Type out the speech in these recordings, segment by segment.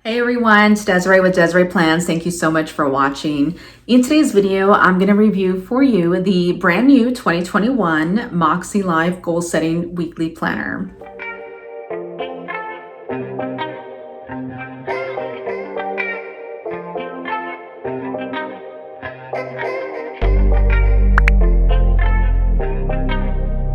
Hey everyone, it's Desiree with Desiree Plans. Thank you so much for watching. In today's video, I'm going to review for you the brand new 2021 Makselife Goal Setting Weekly Planner.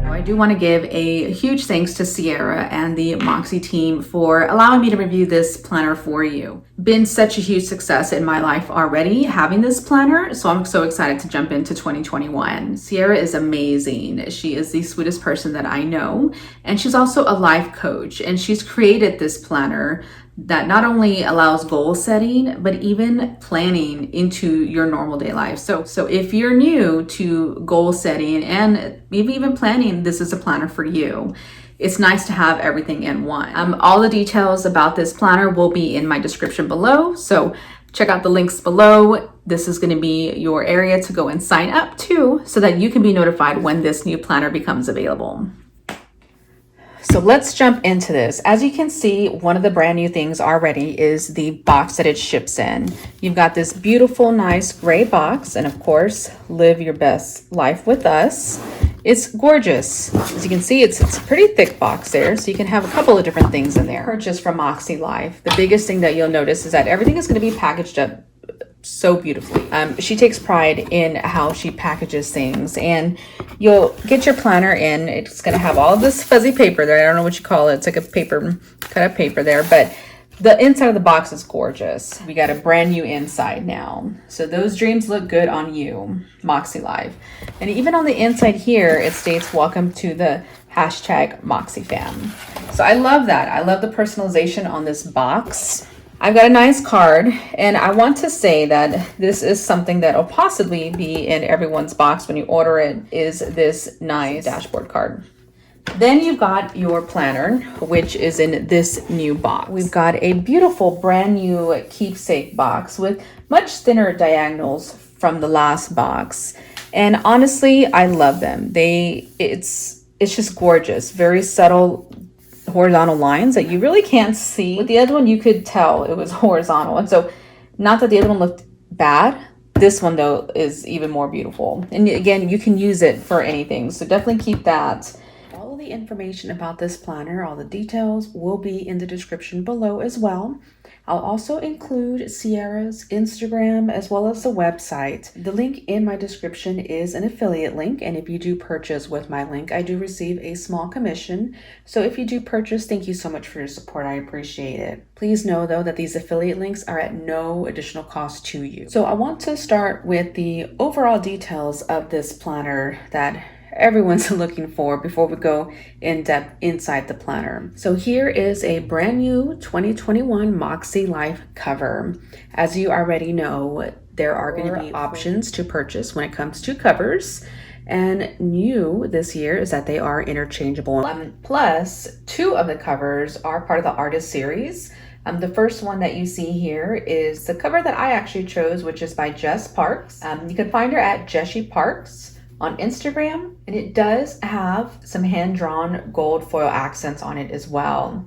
I do want to give a huge thanks to Sierra and the Moxie team for allowing me to review this planner for you. Been such a huge success in my life already having this planner, so I'm so excited to jump into 2021. Sierra is amazing. She is the sweetest person that I know, and she's also a life coach, and she's created this planner that not only allows goal setting, but even planning into your normal day life. So if you're new to goal setting and maybe even planning, this is a planner for you. It's nice to have everything in one. All the details about this planner will be in my description below. So check out the links below. This is going to be your area to go and sign up to so that you can be notified when this new planner becomes available. So let's jump into this. As you can see, one of the brand new things already is the box that it ships in. You've got this beautiful, nice gray box, and of course, live your best life with us. It's gorgeous. As you can see, it's a pretty thick box there, so you can have a couple of different things in there. Purchase from Makselife. The biggest thing that you'll notice is that everything is going to be packaged up so beautifully. She takes pride in how she packages things, and you'll get your planner in. It's going to have all this fuzzy paper there. I don't know what you call it. It's like a paper, cut up paper there, but the inside of the box is gorgeous. We got a brand new inside now. So those dreams look good on you, Makselife. And even on the inside here, it states, welcome to the hashtag MoxieFam. So I love that. I love the personalization on this box. I've got a nice card, and I want to say that this is something that will possibly be in everyone's box when you order it, is this nice dashboard card. Then you've got your planner, which is in this new box. We've got a beautiful brand new keepsake box with much thinner diagonals from the last box. And honestly, I love them. It's just gorgeous, very subtle horizontal lines that you really can't see. With the other one, you could tell it was horizontal. And so, not that the other one looked bad. This one, though, is even more beautiful. And again, you can use it for anything. So definitely keep that. All of the information about this planner, all the details, will be in the description below as well. I'll also include Sierra's Instagram as well as the website. The link in my description is an affiliate link, and if you do purchase with my link, I do receive a small commission. So if you do purchase, thank you so much for your support. I appreciate it. Please know, though, that these affiliate links are at no additional cost to you. So I want to start with the overall details of this planner that everyone's looking for before we go in depth inside the planner. So here is a brand new 2021 Makselife cover. As you already know, there are going to be options to purchase when it comes to covers. And new this year is that they are interchangeable. Plus, two of the covers are part of the artist series. The first one that you see here is the cover that I actually chose, which is by Jess Parks. You can find her at Jessie Parks on Instagram, and it does have some hand-drawn gold foil accents on it as well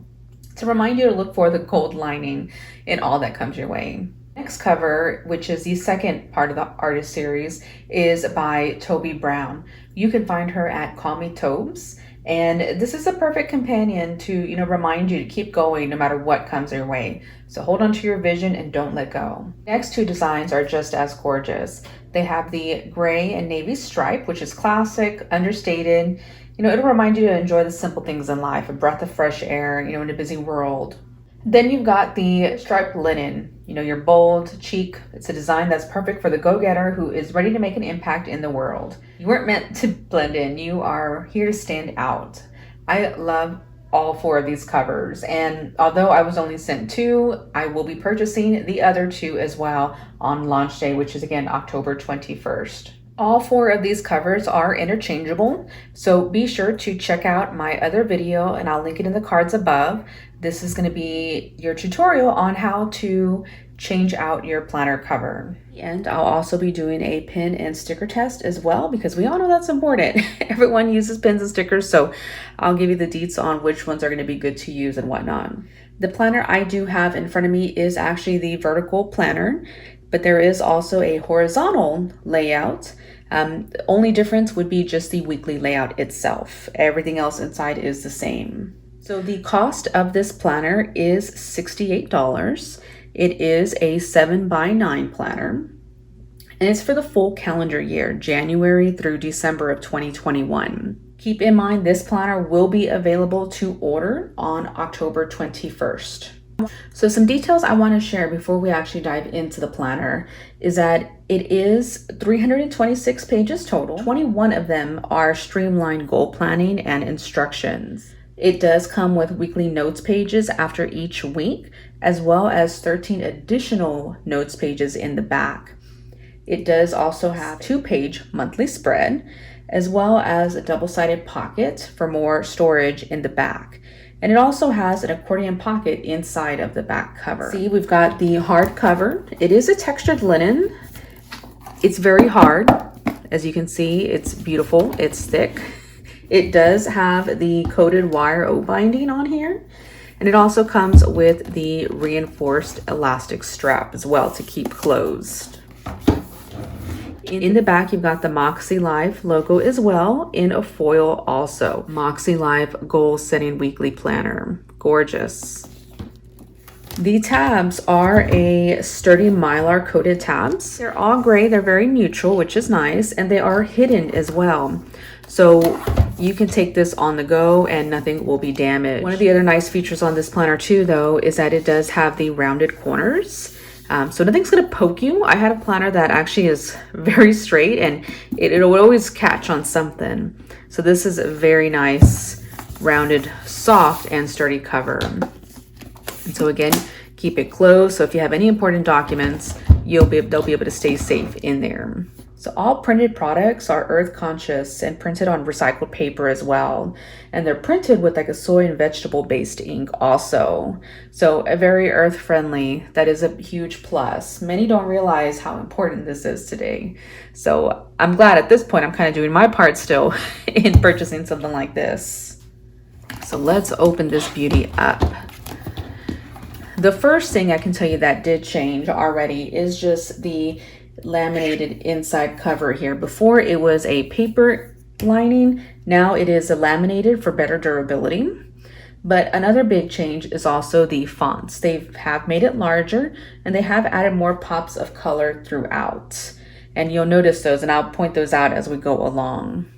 to remind you to look for the gold lining in all that comes your way. Next cover, which is the second part of the artist series, is by Toby Brown. You can find her at Call Me Tobes, and this is a perfect companion to remind you to keep going no matter what comes your way. So hold on to your vision and don't let go. Next two designs are just as gorgeous. They have the gray and navy stripe, which is classic, understated. It'll remind you to enjoy the simple things in life, a breath of fresh air, in a busy world. Then you've got the striped linen, your bold, chic. It's a design that's perfect for the go-getter who is ready to make an impact in the world. You weren't meant to blend in. You are here to stand out. I love all four of these covers, and although I was only sent two, I will be purchasing the other two as well on launch day, which is again October 21st. All four of these covers are interchangeable, so be sure to check out my other video, and I'll link it in the cards above. This is going to be your tutorial on how to change out your planner cover. And I'll also be doing a pin and sticker test as well, because we all know that's important. Everyone uses pins and stickers, so I'll give you the deets on which ones are going to be good to use and whatnot. The planner I do have in front of me is actually the vertical planner, but there is also a horizontal layout. The only difference would be just the weekly layout itself. Everything else inside is the same. So the cost of this planner is $68. It is a 7x9 planner, and it's for the full calendar year, January through December of 2021. Keep in mind, this planner will be available to order on October 21st. So some details I want to share before we actually dive into the planner is that it is 326 pages total. 21 of them are streamlined goal planning and instructions. It does come with weekly notes pages after each week, as well as 13 additional notes pages in the back. It does also have a 2-page monthly spread, as well as a double-sided pocket for more storage in the back. And it also has an accordion pocket inside of the back cover. See, we've got the hard cover. It is a textured linen. It's very hard. As you can see, it's beautiful. It's thick. It does have the coated wire O binding on here. And it also comes with the reinforced elastic strap as well to keep closed. In the back, you've got the Makselife logo as well in a foil also. Makselife Goal Setting Weekly Planner. Gorgeous. The tabs are a sturdy mylar coated tabs. They're all gray, they're very neutral, which is nice, and they are hidden as well. So you can take this on the go and nothing will be damaged. One of the other nice features on this planner too, though, is that it does have the rounded corners. So nothing's gonna poke you. I had a planner that actually is very straight and it would always catch on something. So this is a very nice, rounded, soft, and sturdy cover. And so again, keep it closed. So if you have any important documents, they'll be able to stay safe in there. So all printed products are earth conscious and printed on recycled paper as well. And they're printed with like a soy and vegetable based ink also. So a very earth friendly, that is a huge plus. Many don't realize how important this is today. So I'm glad at this point I'm kind of doing my part still in purchasing something like this. So let's open this beauty up. The first thing I can tell you that did change already is just the laminated inside cover here. Before it was a paper lining, now it is a laminated for better durability. But another big change is also the fonts. They have made it larger and they have added more pops of color throughout. And you'll notice those, and I'll point those out as we go along.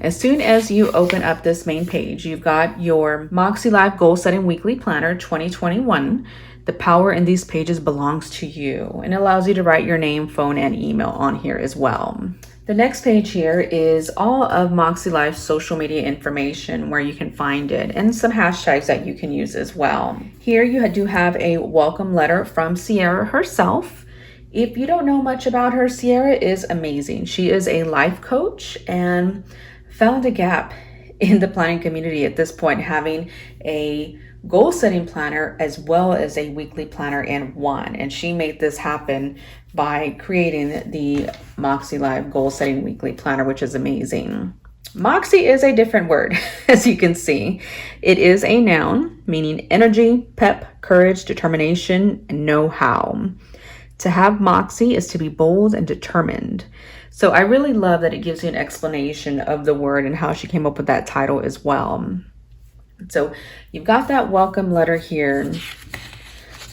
As soon as you open up this main page, you've got your Makselife Goal Setting Weekly Planner 2021. The power in these pages belongs to you, and it allows you to write your name, phone, and email on here as well. The next page here is all of Makselife's social media information, where you can find it, and some hashtags that you can use as well. Here you do have a welcome letter from Sierra herself. If you don't know much about her, Sierra is amazing. She is a life coach and found a gap in the planning community at this point, having a goal setting planner as well as a weekly planner in one. And she made this happen by creating the Makselife Goal Setting Weekly Planner, which is amazing. Moxie is a different word, as you can see. It is a noun meaning energy, pep, courage, determination, and know-how. To have moxie is to be bold and determined. So I really love that it gives you an explanation of the word and how she came up with that title as well. So you've got that welcome letter here.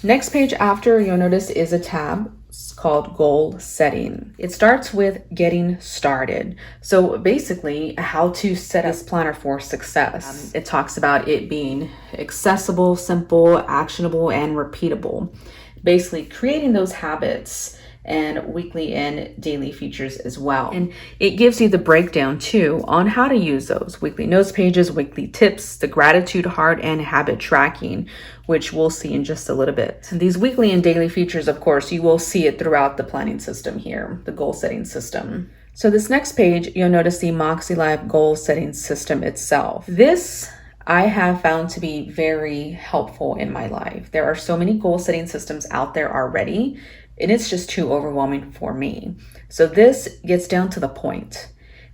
Next page after, you'll notice, is a tab called Goal Setting. It starts with getting started. So basically how to set this planner for success. It talks about it being accessible, simple, actionable, and repeatable. Basically creating those habits and weekly and daily features as well. And it gives you the breakdown too on how to use those weekly notes pages, weekly tips, the gratitude, heart, and habit tracking, which we'll see in just a little bit. And these weekly and daily features, of course, you will see it throughout the planning system here, the goal setting system. So this next page, you'll notice the Makselife goal setting system itself. This I have found to be very helpful in my life. There are so many goal setting systems out there already, and it's just too overwhelming for me. So this gets down to the point,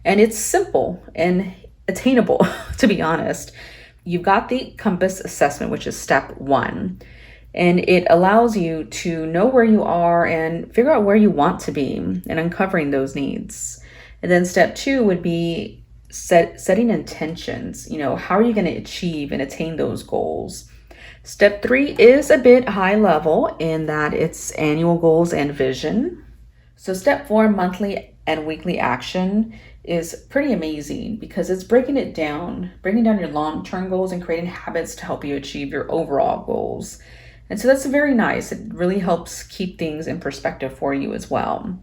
and it's simple and attainable, to be honest. you've got the compass assessment, which is step 1. And it allows you to know where you are and figure out where you want to be and uncovering those needs. And then step 2 would be setting intentions. How are you going to achieve and attain those goals? Step 3 is a bit high level in that it's annual goals and vision. So step 4, monthly and weekly action, is pretty amazing because it's breaking down your long-term goals and creating habits to help you achieve your overall goals. And so that's very nice. It really helps keep things in perspective for you as well.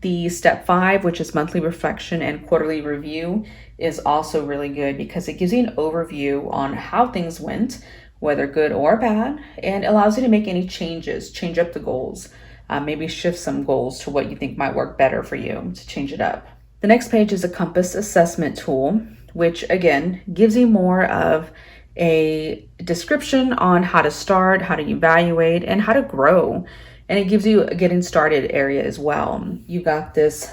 The step 5, which is monthly reflection and quarterly review, is also really good because it gives you an overview on how things went, whether good or bad, and allows you to make any changes, change up the goals, maybe shift some goals to what you think might work better for you to change it up. The next page is a compass assessment tool, which again gives you more of a description on how to start, how to evaluate, and how to grow. And it gives you a getting started area as well. You got this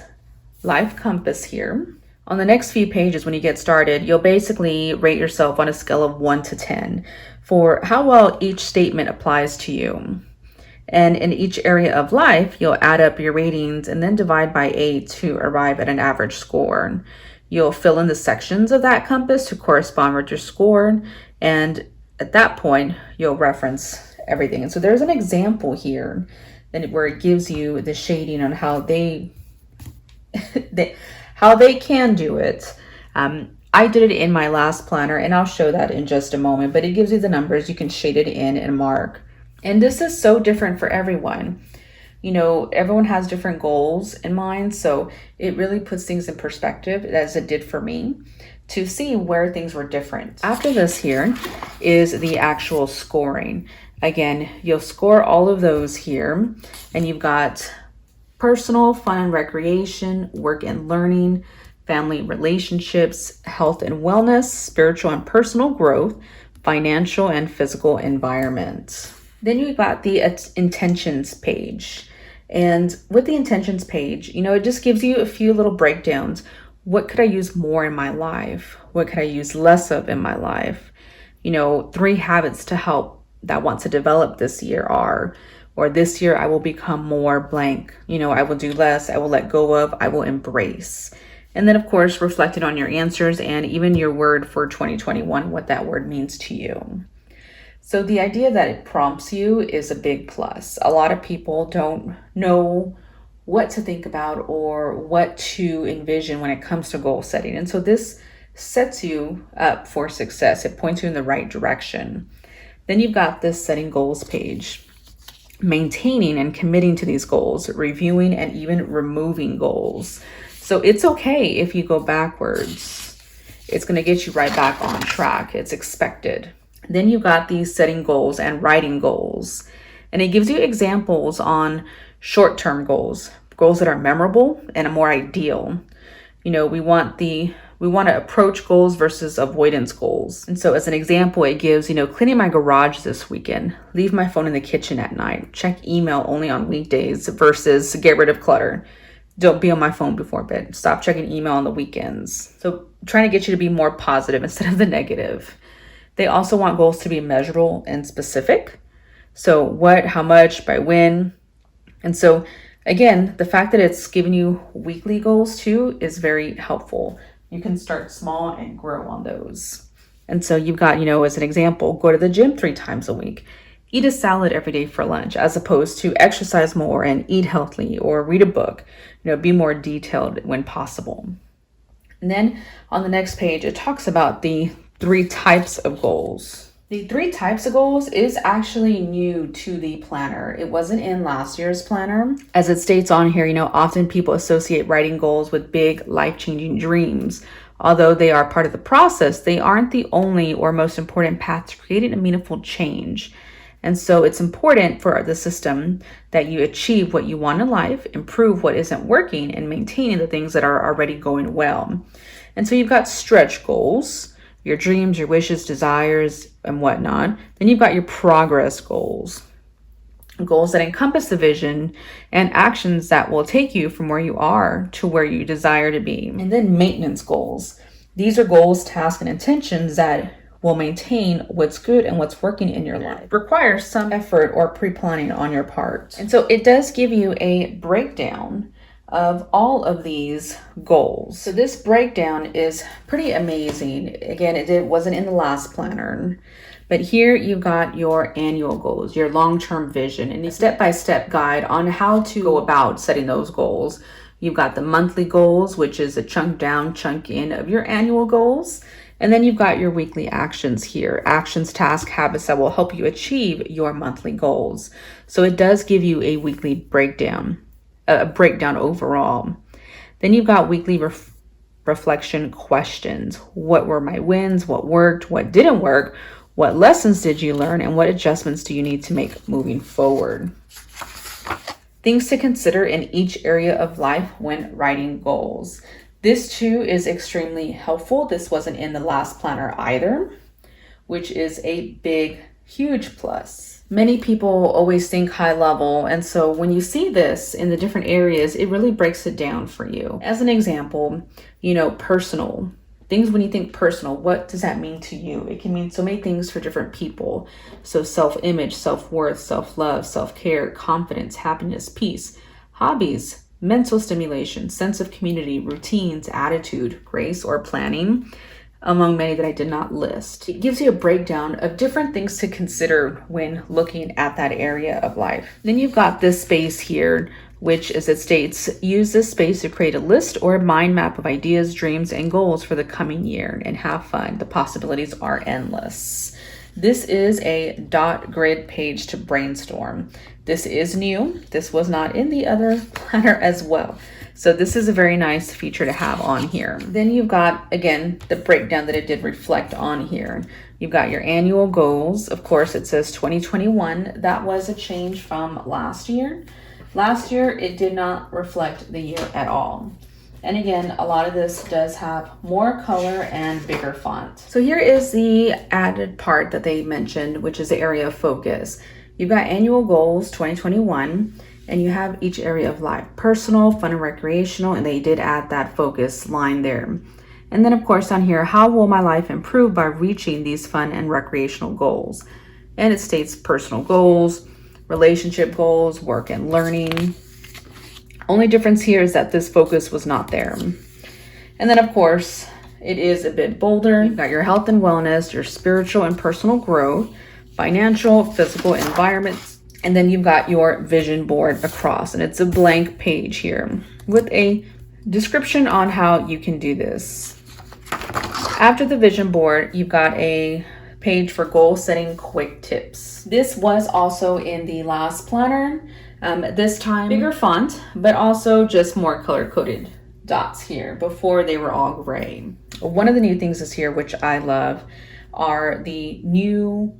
life compass here. On the next few pages, when you get started, you'll basically rate yourself on a scale of 1 to 10 for how well each statement applies to you. And in each area of life, you'll add up your ratings and then divide by 8 to arrive at an average score. You'll fill in the sections of that compass to correspond with your score. And at that point, you'll reference everything. And so there's an example here where it gives you the shading on how they can do it. I did it in my last planner, and I'll show that in just a moment, but it gives you the numbers. You can shade it in and mark. And this is so different for everyone. Everyone has different goals in mind, so it really puts things in perspective, as it did for me, to see where things were different. After this here is the actual scoring. Again, you'll score all of those here, and you've got personal, fun and recreation, work and learning, family relationships, health and wellness, spiritual and personal growth, financial and physical environment. Then you've got the intentions page. And with the intentions page, it just gives you a few little breakdowns. What could I use more in my life? What could I use less of in my life? 3 habits to help that I want to develop this year are, or this year I will become more blank. I will do less, I will let go of, I will embrace. And then of course, reflected on your answers and even your word for 2021, what that word means to you. So the idea that it prompts you is a big plus. A lot of people don't know what to think about or what to envision when it comes to goal setting. And so this sets you up for success. It points you in the right direction. Then you've got this setting goals page, maintaining and committing to these goals, reviewing and even removing goals. So it's okay if you go backwards. It's going to get you right back on track. It's expected. Then you've got these setting goals and writing goals. And it gives you examples on short-term goals that are memorable and more ideal. We want to approach goals versus avoidance goals. And so as an example, it gives, cleaning my garage this weekend, leave my phone in the kitchen at night, check email only on weekdays versus get rid of clutter. Don't be on my phone before bed. Stop checking email on the weekends. So trying to get you to be more positive instead of the negative. They also want goals to be measurable and specific. So what, how much, by when. And so again, the fact that it's giving you weekly goals too is very helpful. You can start small and grow on those. And so you've got, as an example, go to the gym 3 times a week, eat a salad every day for lunch, as opposed to exercise more and eat healthily or read a book, be more detailed when possible. And then on the next page, it talks about the 3 types of goals. The 3 types of goals is actually new to the planner. It wasn't in last year's planner. As it states on here, often people associate writing goals with big life-changing dreams. Although they are part of the process, they aren't the only or most important path to creating a meaningful change. And so it's important for the system that you achieve what you want in life, improve what isn't working, and maintaining the things that are already going well. And so you've got stretch goals, your dreams, your wishes, desires, and whatnot. Then you've got your progress goals that encompass the vision and actions that will take you from where you are to where you desire to be. And then maintenance goals. These are goals, tasks, and intentions that will maintain what's good and what's working in your life. It requires some effort or pre-planning on your part. And so it does give you a breakdown of all of these goals. So this breakdown is pretty amazing. Again, it wasn't in the last planner, but here you've got your annual goals, your long-term vision, and a step-by-step guide on how to go about setting those goals. You've got the monthly goals, which is a chunk down, chunk in of your annual goals. And then you've got your weekly actions here, actions, tasks, habits that will help you achieve your monthly goals. So it does give you a weekly breakdown, a breakdown overall. Then you've got weekly reflection questions. What were my wins? What worked? What didn't work? What lessons did you learn? And what adjustments do you need to make moving forward? Things to consider in each area of life when writing goals. This too is extremely helpful. This wasn't in the last planner either, which is a big, huge plus. Many people always think high level, and so when you see this in the different areas, it really breaks it down for you. As an example, personal. Things when you think personal, what does that mean to you? It can mean so many things for different people. So self-image, self-worth, self-love, self-care, confidence, happiness, peace, hobbies, mental stimulation, sense of community, routines, attitude, grace, or planning, among many that I did not list. It gives you a breakdown of different things to consider when looking at that area of life. Then you've got this space here, which, as it states, use this space to create a list or a mind map of ideas, dreams, and goals for the coming year and have fun. The possibilities are endless. This is a dot grid page to brainstorm. This is new. This was not in the other planner as well. So this is a very nice feature to have on here. Then you've got, again, the breakdown that it did reflect on here. You've got your annual goals. Of course, it says 2021. That was a change from last year. Last year, it did not reflect the year at all. And again, a lot of this does have more color and bigger font. So here is the added part that they mentioned, which is the area of focus. You've got annual goals 2021, and you have each area of life, personal, fun and recreational, and they did add that focus line there. And then of course down here, how will my life improve by reaching these fun and recreational goals? And it states personal goals, relationship goals, work and learning. Only difference here is that this focus was not there. And then of course, it is a bit bolder. You've got your health and wellness, your spiritual and personal growth, financial, physical, environments, and then you've got your vision board across, and it's a blank page here with a description on how you can do this. After the vision board, you've got a page for goal setting quick tips. This was also in the last planner. This time bigger font, but also just more color coded dots here. Before they were all gray. One of the new things is here, which I love, are the new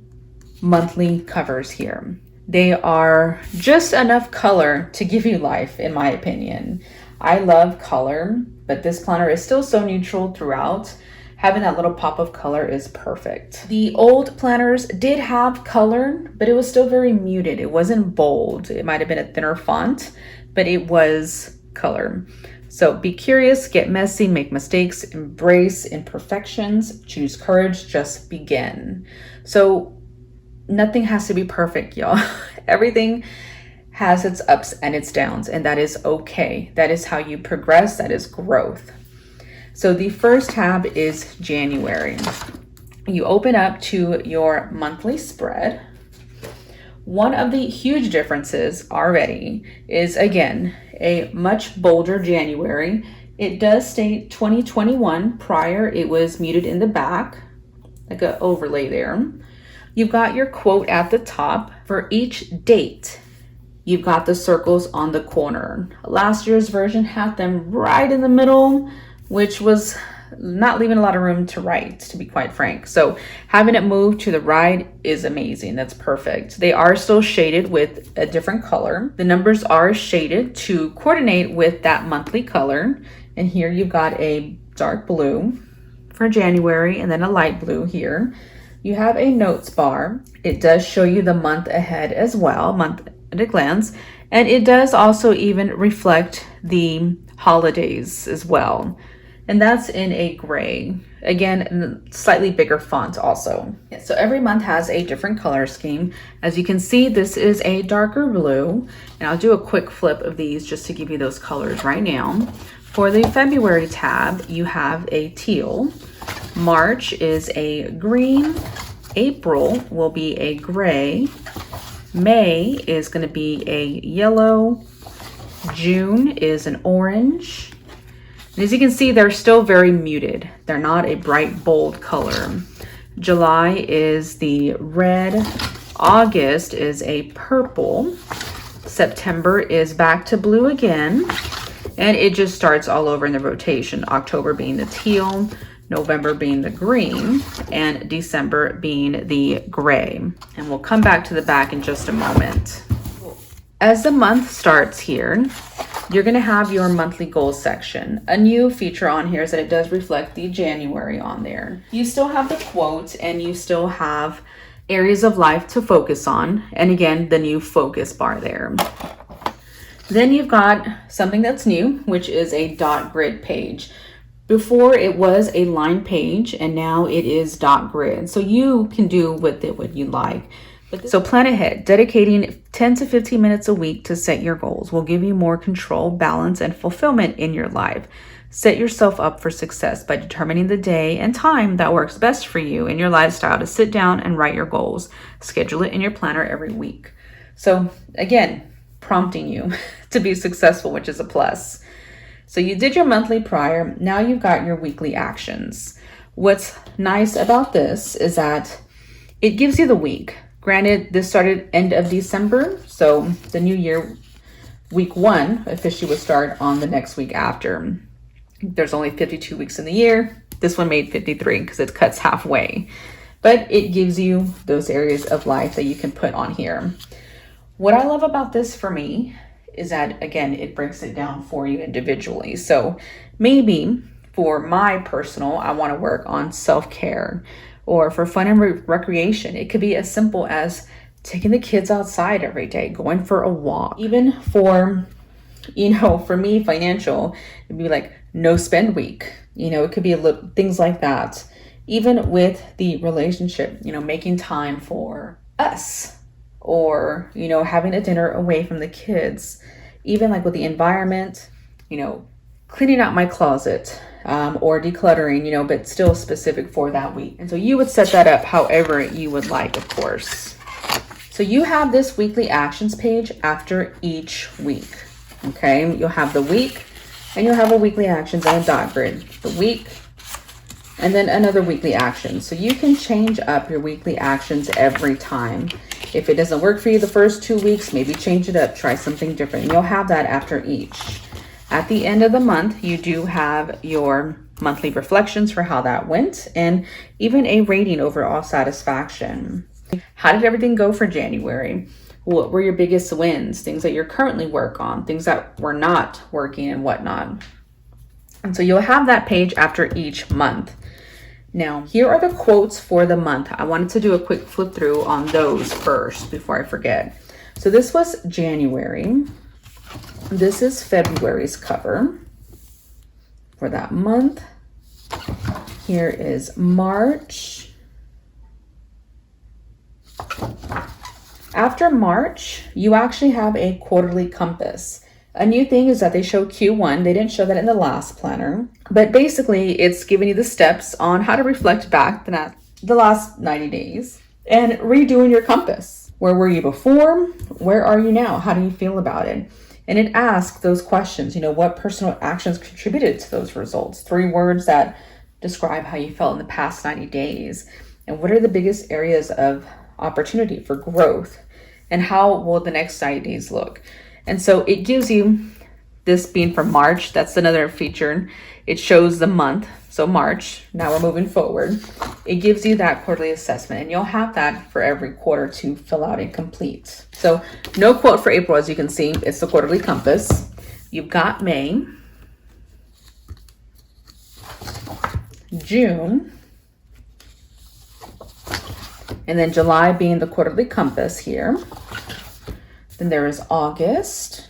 monthly covers here. They are just enough color to give you life, in my opinion. I love color, but this planner is still so neutral throughout. Having that little pop of color is perfect. The old planners did have color, but it was still very muted. It wasn't bold. It might have been a thinner font, but it was color. So be curious, get messy, make mistakes, embrace imperfections, choose courage, just begin. So nothing has to be perfect, y'all. Everything has its ups and its downs, and that is okay. That is how you progress. That is growth. So the first tab is January. You open up to your monthly spread. One of the huge differences already is, again, a much bolder January. It does state 2021. Prior, it was muted in the back, like an overlay there. You've got your quote at the top. For each date, you've got the circles on the corner. Last year's version had them right in the middle, which was not leaving a lot of room to write, to be quite frank. So having it move to the right is amazing. That's perfect. They are still shaded with a different color. The numbers are shaded to coordinate with that monthly color. And here you've got a dark blue for January and then a light blue here. You have a notes bar. It does show you the month ahead as well, month at a glance. And it does also even reflect the holidays as well. And that's in a gray. Again, slightly bigger font also. Yeah, so every month has a different color scheme. As you can see, this is a darker blue, and I'll do a quick flip of these just to give you those colors right now. For the February tab, you have a teal. March is a green. April will be a gray. May is going to be a yellow. June is an orange. And as you can see, they're still very muted. They're not a bright, bold color. July is the red. August is a purple. September is back to blue again. And it just starts all over in the rotation. October being the teal, November being the green, and December being the gray. And we'll come back to the back in just a moment. As the month starts here, you're going to have your monthly goals section. A new feature on here is that it does reflect the January on there. You still have the quote and you still have areas of life to focus on. And again, the new focus bar there. Then you've got something that's new, which is a dot grid page. Before it was a line page and now it is dot grid. So you can do with it what you like. So plan ahead. Dedicating 10 to 15 minutes a week to set your goals will give you more control, balance, and fulfillment in your life. Set yourself up for success by determining the day and time that works best for you and your lifestyle to sit down and write your goals. Schedule it in your planner every week. So again, prompting you to be successful, which is a plus. So you did your monthly prior. Now you've got your weekly actions. What's nice about this is that it gives you the week. Granted, this started end of December, so the new year, week 1 officially would start on the next week after. There's only 52 weeks in the year. This one made 53 because it cuts halfway. But it gives you those areas of life that you can put on here. What I love about this for me is that, again, it breaks it down for you individually. So maybe for my personal, I want to work on self-care. Or for fun and recreation, it could be as simple as taking the kids outside every day, going for a walk. Even for, for me, financial, it'd be like no spend week. It could be things like that. Even with the relationship, making time for us or, having a dinner away from the kids. Even like with the environment, cleaning out my closet, or decluttering, but still specific for that week. And so you would set that up however you would like, of course. So you have this weekly actions page after each week. Okay, you'll have the week and you'll have a weekly actions and a dot grid. The week and then another weekly action. So you can change up your weekly actions every time. If it doesn't work for you the first 2 weeks, maybe change it up, try something different. And you'll have that after each. At the end of the month, you do have your monthly reflections for how that went and even a rating overall satisfaction. How did everything go for January? What were your biggest wins? Things that you're currently working on, things that were not working and whatnot. And so you'll have that page after each month. Now, here are the quotes for the month. I wanted to do a quick flip through on those first before I forget. So this was January. This is February's cover for that month. Here is March. After March, you actually have a quarterly compass. A new thing is that they show Q1. They didn't show that in the last planner, but basically it's giving you the steps on how to reflect back the last 90 days and redoing your compass. Where were you before? Where are you now? How do you feel about it? And it asks those questions, what personal actions contributed to those results? 3 words that describe how you felt in the past 90 days. And what are the biggest areas of opportunity for growth? And how will the next 90 days look? And so it gives you, this being from March, that's another feature. It shows the month. So March, now we're moving forward. It gives you that quarterly assessment and you'll have that for every quarter to fill out and complete. So no quote for April, as you can see, it's the quarterly compass. You've got May, June, and then July being the quarterly compass here. Then there is August,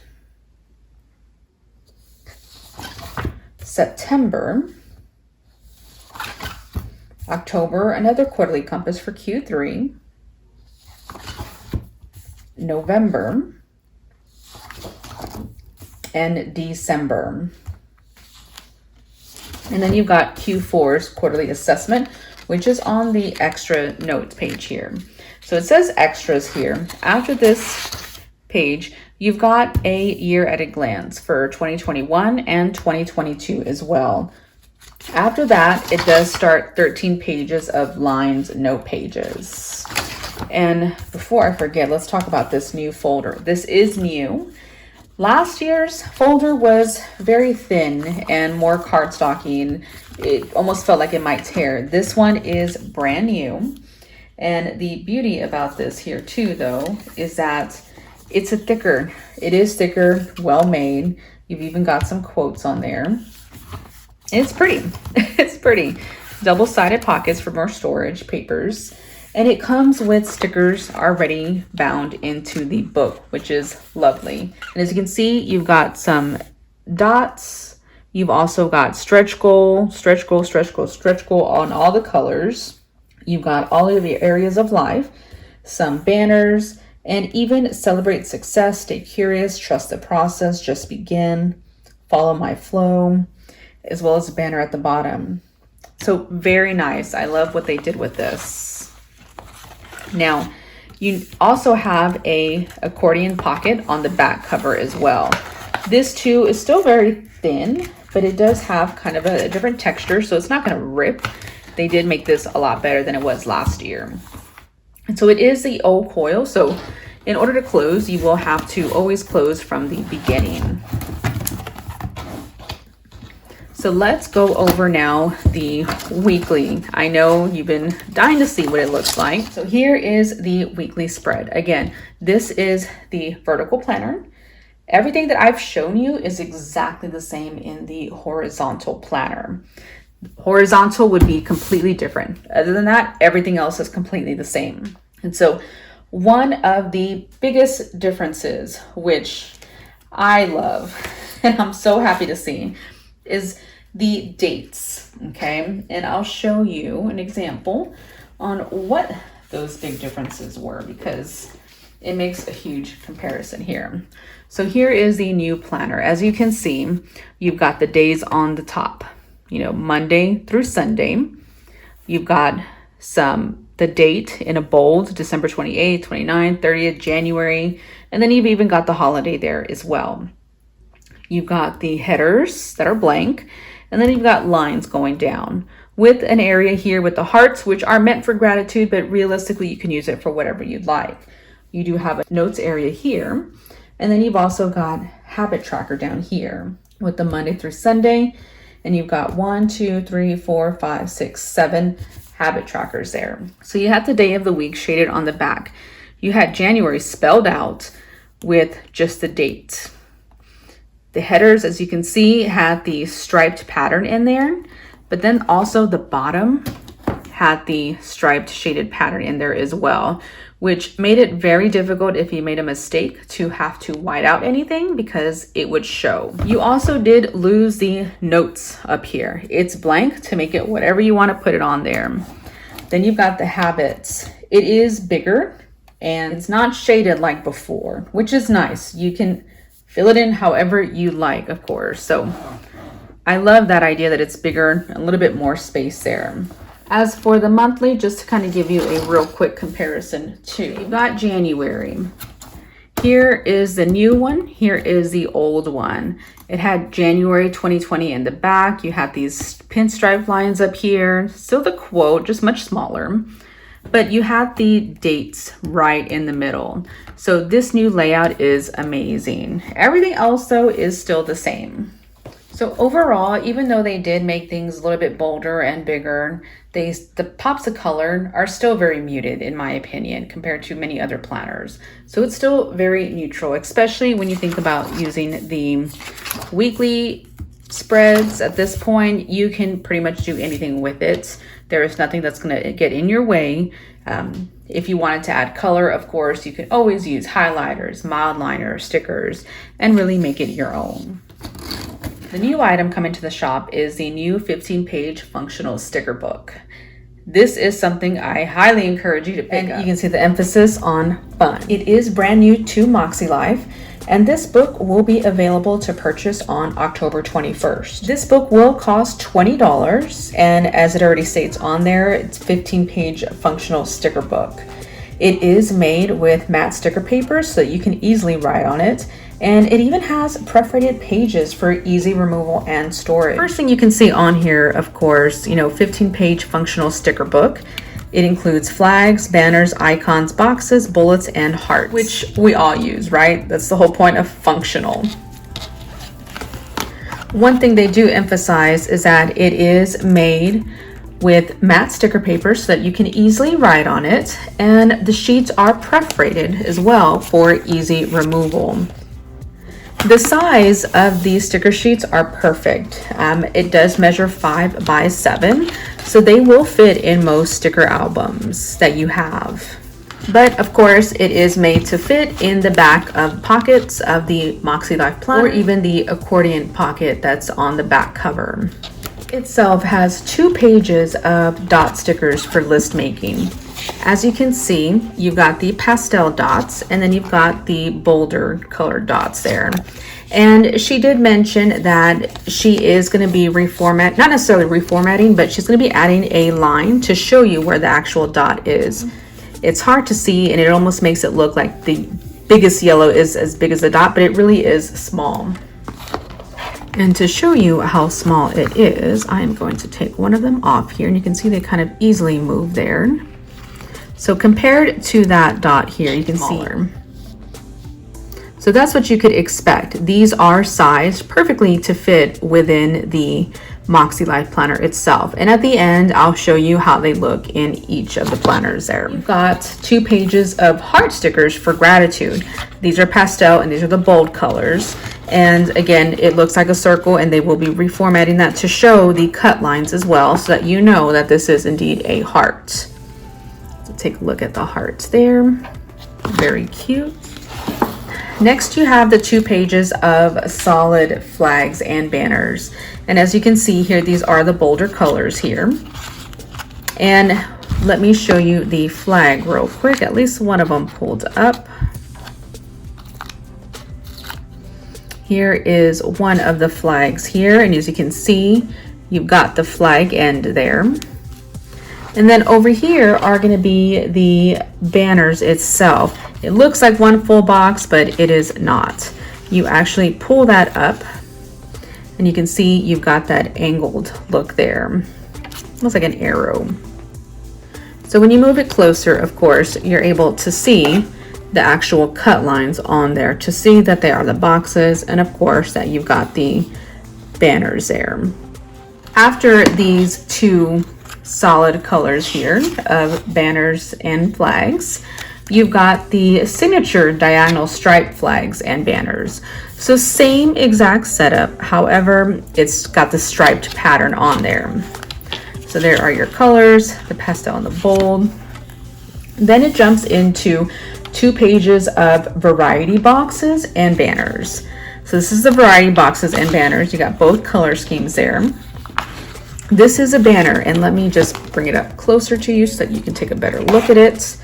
September, October, another quarterly compass for Q3. November, and December. And then you've got Q4's quarterly assessment, which is on the extra notes page here. So it says extras here. After this page, you've got a year at a glance for 2021 and 2022 as well. After that, it does start 13 pages of lines, note pages. And before I forget, let's talk about this new folder. This is new. Last year's folder was very thin and more cardstocky. It almost felt like it might tear. This one is brand new. And the beauty about this here too, though, is that it is thicker, well made. You've even got some quotes on there. It's pretty. It's pretty. Double-sided pockets for more storage, papers. And it comes with stickers already bound into the book, which is lovely. And as you can see, you've got some dots. You've also got stretch goal on all the colors. You've got all of the areas of life, some banners, and even celebrate success, stay curious, trust the process, just begin, follow my flow, as well as a banner at the bottom. So very nice. I love what they did with this. Now, you also have a accordion pocket on the back cover as well. This too is still very thin, but it does have kind of a different texture, so it's not going to rip. They did make this a lot better than it was last year. And so it is the old coil, so in order to close, you will have to always close from the beginning. So let's go over now the weekly. I know you've been dying to see what it looks like. So here is the weekly spread. Again, this is the vertical planner. Everything that I've shown you is exactly the same in the horizontal planner. Horizontal would be completely different. Other than that, everything else is completely the same. And so one of the biggest differences, which I love, and I'm so happy to see, is the dates, okay? And I'll show you an example on what those big differences were, because it makes a huge comparison here. So here is the new planner. As you can see, you've got the days on the top, Monday through Sunday. You've got the date in a bold, December 28th, 29th, 30th, January, and then you've even got the holiday there as well. You've got the headers that are blank, and then you've got lines going down with an area here with the hearts, which are meant for gratitude, but realistically, you can use it for whatever you'd like. You do have a notes area here, and then you've also got habit tracker down here with the Monday through Sunday, and you've got 1, 2, 3, 4, 5, 6, 7 habit trackers there. So you have the day of the week shaded on the back. You had January spelled out with just the date. The headers, as you can see, had the striped pattern in there, but then also the bottom had the striped shaded pattern in there as well, which made it very difficult if you made a mistake to have to white out anything because it would show. You also did lose the notes up here. It's blank to make it whatever you want to put it on there. Then you've got the habits. It is bigger and it's not shaded like before, which is nice. You can fill it in however you like, of course. So I love that idea that it's bigger, a little bit more space there. As for the monthly, just to kind of give you a real quick comparison too. You've got January. Here is the new one. Here is the old one. It had January 2020 in the back. You have these pinstripe lines up here. Still the quote, just much smaller. But you have the dates right in the middle. So this new layout is amazing. Everything else though is still the same. So overall, even though they did make things a little bit bolder and bigger, the pops of color are still very muted in my opinion compared to many other planners. So it's still very neutral, especially when you think about using the weekly spreads. At this point, you can pretty much do anything with it. There is nothing that's going to get in your way. If you wanted to add color, of course, you can always use highlighters, mild liners, stickers, and really make it your own. The new item coming to the shop is the new 15-page functional sticker book. This is something I highly encourage you to pick up. You can see the emphasis on fun. It is brand new to Makselife, and this book will be available to purchase on October 21st. This book will cost $20, and as it already states on there, it's a 15-page functional sticker book. It is made with matte sticker paper so that you can easily write on it. And it even has perforated pages for easy removal and storage. First thing you can see on here, of course, 15-page functional sticker book. It includes flags, banners, icons, boxes, bullets, and hearts, which we all use, right? That's the whole point of functional. One thing they do emphasize is that it is made with matte sticker paper so that you can easily write on it, and the sheets are perforated as well for easy removal. The size of these sticker sheets are perfect. It does measure 5 by 7, so they will fit in most sticker albums that you have. But of course, it is made to fit in the back of pockets of the Makselife planner, or even the accordion pocket that's on the back cover. Itself has 2 pages of dot stickers for list making. As you can see, you've got the pastel dots, and then you've got the bolder colored dots there. And she did mention that she is going to be not necessarily reformatting, but she's going to be adding a line to show you where the actual dot is. It's hard to see, and it almost makes it look like the biggest yellow is as big as the dot, but it really is small. And to show you how small it is, I'm going to take one of them off here, and you can see they kind of easily move there. So compared to that dot here, you can see. So that's what you could expect. These are sized perfectly to fit within the Makselife planner itself. And at the end, I'll show you how they look in each of the planners there. You've got 2 pages of heart stickers for gratitude. These are pastel and these are the bold colors. And again, it looks like a circle, and they will be reformatting that to show the cut lines as well, so that you know that this is indeed a heart. So take a look at the hearts there. Very cute. Next, you have the 2 pages of solid flags and banners. And as you can see here, these are the bolder colors here. And let me show you the flag real quick, at least one of them pulled up. Here is one of the flags here, and as you can see, you've got the flag end there. And then over here are going to be the banners itself. It looks like one full box, but it is not. You actually pull that up, and you can see you've got that angled look there. Looks like an arrow. So when you move it closer, of course, you're able to see the actual cut lines on there to see that they are the boxes, and of course that you've got the banners there. After these 2 solid colors here of banners and flags, you've got the signature diagonal stripe flags and banners. So same exact setup, however, it's got the striped pattern on there. So there are your colors, the pastel and the bold. Then it jumps into 2 pages of variety boxes and banners. So this is the variety boxes and banners. You got both color schemes there. This is a banner, and let me just bring it up closer to you so that you can take a better look at it.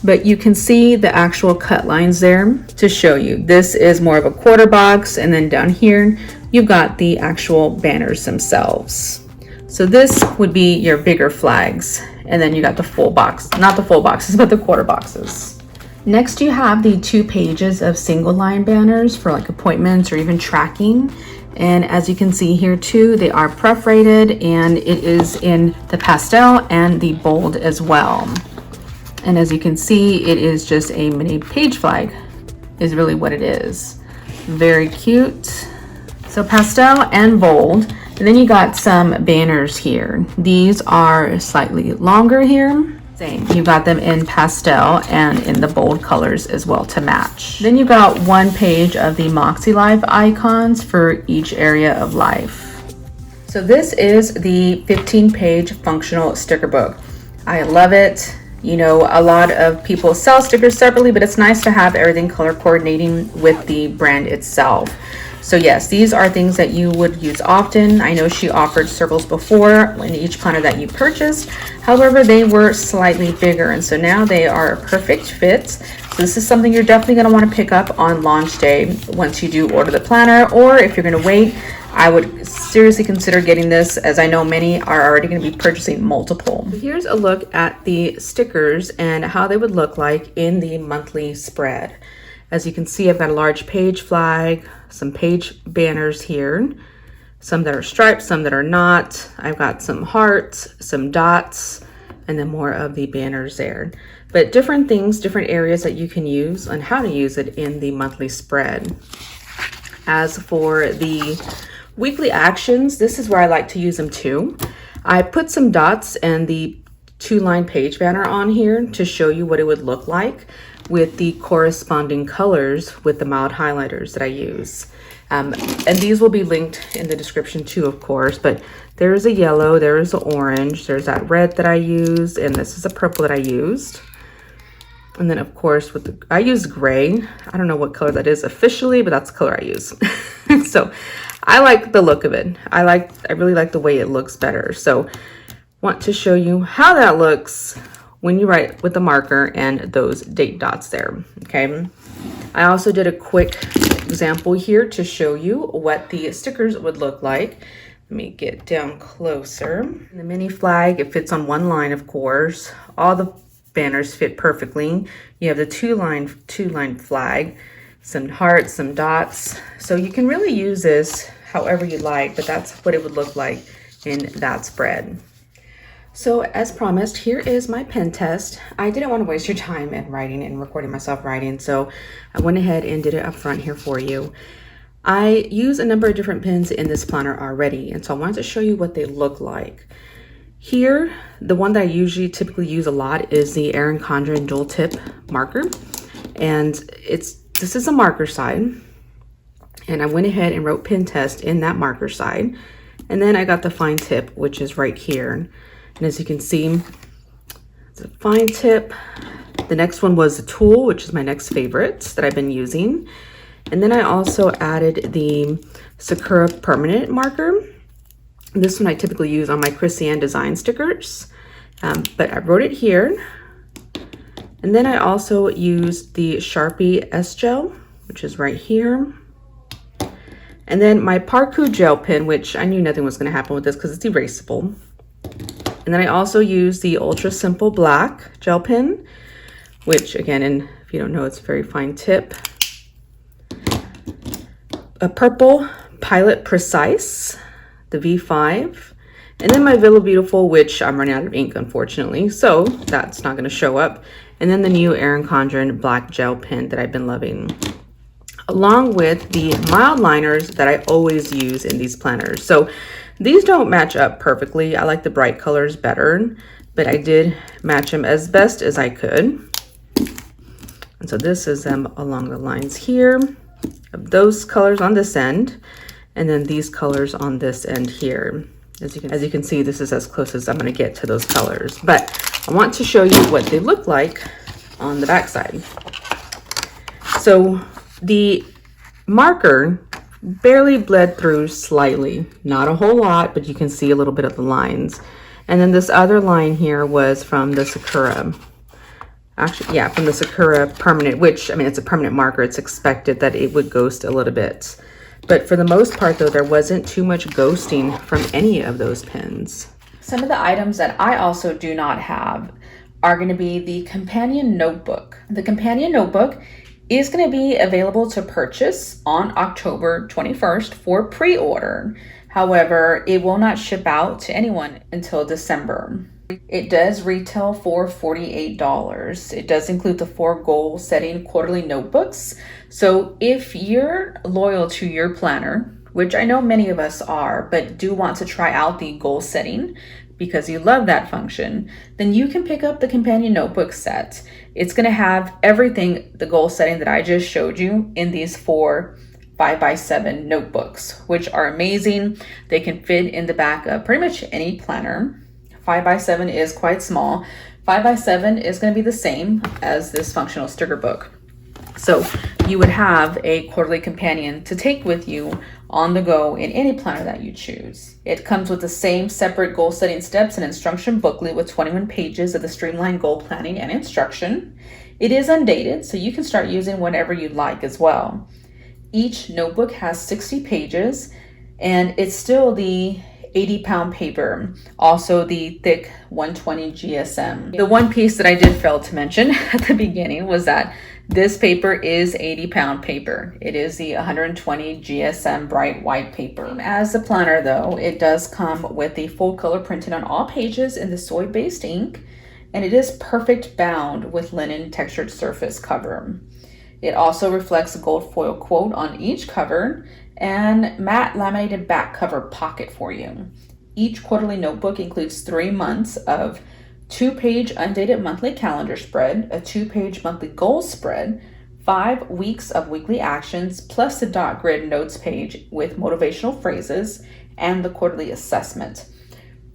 But you can see the actual cut lines there to show you. This is more of a quarter box, and then down here, you've got the actual banners themselves. So this would be your bigger flags, and then you got the full box, not the full boxes, but the quarter boxes. Next, you have the 2 pages of single line banners for like appointments or even tracking. And as you can see here too, they are perforated, and it is in the pastel and the bold as well. And as you can see, it is just a mini page flag is really what it is. Very cute. So pastel and bold. And then you got some banners here. These are slightly longer here. Same, you got them in pastel and in the bold colors as well to match. Then you got 1 page of the Makselife icons for each area of life. So this is the 15-page functional sticker book. I love it. You know, a lot of people sell stickers separately, but it's nice to have everything color coordinating with the brand itself. So yes, these are things that you would use often. I know she offered circles before in each planner that you purchased. However, they were slightly bigger, and so now they are a perfect fit. So this is something you're definitely going to want to pick up on launch day once you do order the planner, or if you're going to wait, I would seriously consider getting this, as I know many are already going to be purchasing multiple. Here's a look at the stickers and how they would look like in the monthly spread. As you can see, I've got a large page flag, some page banners here, some that are striped, some that are not. I've got some hearts, some dots, and then more of the banners there. But different things, different areas that you can use and how to use it in the monthly spread. As for the weekly actions, this is where I like to use them too. I put some dots and the 2-line page banner on here to show you what it would look like with the corresponding colors with the mild highlighters that I use. And these will be linked in the description too, of course, but there is a yellow, there is an orange, there's that red that I used, and this is a purple that I used. And then of course I use gray. I don't know what color that is officially, but that's the color I use. So I like the look of it. I really like the way it looks better. So want to show you how that looks when you write with the marker and those date dots there, okay? I also did a quick example here to show you what the stickers would look like. Let me get down closer. The mini flag, it fits on one line, of course. All the banners fit perfectly. You have the two-line flag, some hearts, some dots. So you can really use this however you like, but that's what it would look like in that spread. So as promised, here is my pen test. I didn't want to waste your time in writing and recording myself writing, so I went ahead and did it up front here for you. I use a number of different pens in this planner already, and so I wanted to show you what they look like. Here, the one that I typically use a lot is the Erin Condren dual tip marker, and this is a marker side, and I went ahead and wrote pen test in that marker side, and then I got the fine tip, which is right here. And as you can see, it's a fine tip. The next one was the tool, which is my next favorite that I've been using. And then I also added the Sakura permanent marker. This one I typically use on my Chrissy-Ann design stickers, but I wrote it here. And then I also used the Sharpie S-Gel, which is right here. And then my Parku gel pen, which I knew nothing was going to happen with this because it's erasable. And then I also use the Ultra Simple Black gel pen, which again, and if you don't know, it's a very fine tip. A purple Pilot Precise, the V5, and then my Villa Beautiful, which I'm running out of ink, unfortunately, so that's not going to show up. And then the new Erin Condren black gel pen that I've been loving, along with the mild liners that I always use in these planners. So these don't match up perfectly. I like the bright colors better, but I did match them as best as I could. And so this is them along the lines here of those colors on this end, and then these colors on this end here. As you can see, this is as close as I'm going to get to those colors, but I want to show you what they look like on the back side. So the marker barely bled through slightly, not a whole lot, but you can see a little bit of the lines. And then this other line here was from the Sakura. Actually, yeah, from the Sakura permanent, which, I mean, it's a permanent marker. It's expected that it would ghost a little bit. But for the most part, though, there wasn't too much ghosting from any of those pens. Some of the items that I also do not have are going to be the companion notebook. The companion notebook is going to be available to purchase on October 21st for pre-order. However, it will not ship out to anyone until December. It does retail for $48. It does include the 4 goal setting quarterly notebooks. So if you're loyal to your planner, which I know many of us are, but do want to try out the goal setting because you love that function, then you can pick up the companion notebook set. It's going to have everything, the goal setting that I just showed you, in these 4 5x7 notebooks, which are amazing. They can fit in the back of pretty much any planner. 5x7 is quite small. 5x7 is going to be the same as this functional sticker book. So you would have a quarterly companion to take with you on the go in any planner that you choose. It comes with the same separate goal setting steps and instruction booklet with 21 pages of the streamlined goal planning and instruction. It is undated, so you can start using whatever you'd like as well. Each notebook has 60 pages, and it's still the 80-pound paper, also the thick 120 GSM. The one piece that I did fail to mention at the beginning was that this paper is 80-pound paper. It is the 120 GSM bright white paper. As a planner though, it does come with the full color printing on all pages in the soy-based ink, and it is perfect bound with linen textured surface cover. It also reflects a gold foil quote on each cover and matte laminated back cover pocket for you. Each quarterly notebook includes 3 months of 2-page undated monthly calendar spread, a 2-page monthly goal spread, 5 weeks of weekly actions, plus the dot grid notes page with motivational phrases and the quarterly assessment.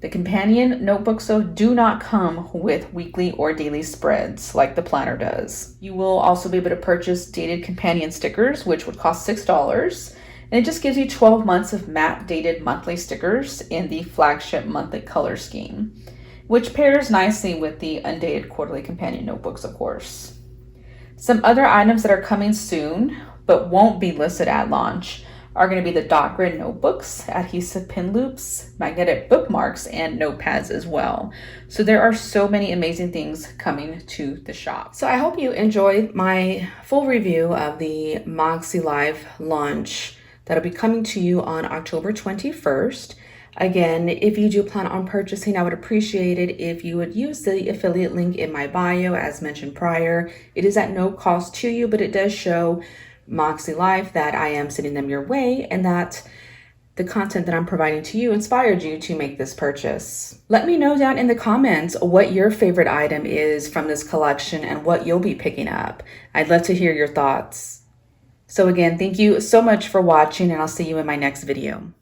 The companion notebooks, though, do not come with weekly or daily spreads like the planner does. You will also be able to purchase dated companion stickers, which would cost $6. And it just gives you 12 months of matte dated monthly stickers in the flagship monthly color scheme, which pairs nicely with the undated quarterly companion notebooks, of course. Some other items that are coming soon but won't be listed at launch are going to be the dot grid notebooks, adhesive pin loops, magnetic bookmarks, and notepads as well. So there are so many amazing things coming to the shop. So I hope you enjoyed my full review of the Makselife launch that'll be coming to you on October 21st. Again, if you do plan on purchasing, I would appreciate it if you would use the affiliate link in my bio, as mentioned prior. It is at no cost to you, but it does show Makselife that I am sending them your way and that the content that I'm providing to you inspired you to make this purchase. Let me know down in the comments what your favorite item is from this collection and what you'll be picking up. I'd love to hear your thoughts. So again, thank you so much for watching, and I'll see you in my next video.